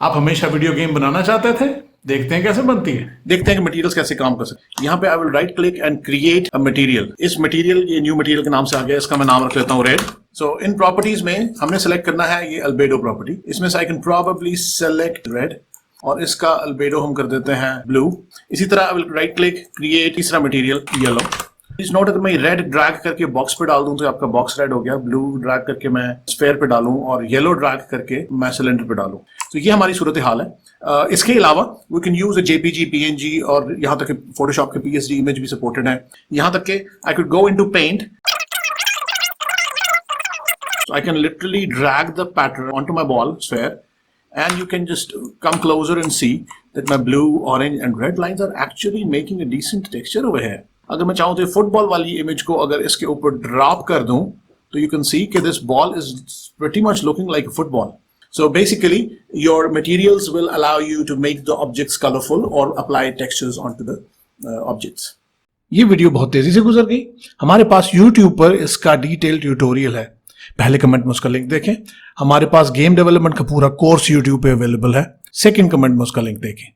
आप हमेशा video game बनाना चाहते थे? देखते हैं कैसे बनती है, देखते हैं कि मटेरियल्स कैसे काम कर सकते हैं। यहाँ पे I will write click and create a material. इस मटेरियल, ये न्यू मटेरियल के नाम से आ गया, इसका मैं नाम रख लेता हूँ रेड। सो इन प्रॉपर्टीज में हमने सेलेक्ट करना है ये अल्बेडो प्रॉपर्टी। इसमें से I can probably select red और इसका अल्बेडो हम कर देते हैं ब्लू। इसी तरह I will write click create तीसरा मटेरियल येलो। प्लीज नोट, अगर मैं रेड ड्रैग करके बॉक्स पे डाल दूं तो आपका बॉक्स रेड हो गया। ब्लू ड्रैग करके मैं स्फेयर पे डालूं और येलो ड्रैग करके मैं सिलेंडर पे डालूं, तो ये हमारी सूरत हाल है। इसके अलावा we can use a JPEG, PNG और यहाँ तक फोटोशॉप के पीएसडी इमेज भी सपोर्टेड है। यहाँ तक के I could go into paint, so I can literally drag the pattern onto my ball sphere and you can just come closer and see that my blue, orange and red lines are actually making a decent texture over here. अगर मैं चाहूँ तो football वाली image को अगर इसके ऊपर drop कर दूं तो यू कैन सी कि this ball is pretty much looking like a football. So basically your materials will allow you to make the objects colorful or apply textures onto the objects. ये video बहुत तेजी से गुजर गई। हमारे पास YouTube पर इसका डिटेल ट्यूटोरियल है, पहले कमेंट में उसका लिंक देखें। हमारे पास गेम डेवलपमेंट का पूरा कोर्स YouTube पे अवेलेबल है, सेकंड कमेंट में उसका लिंक देखें।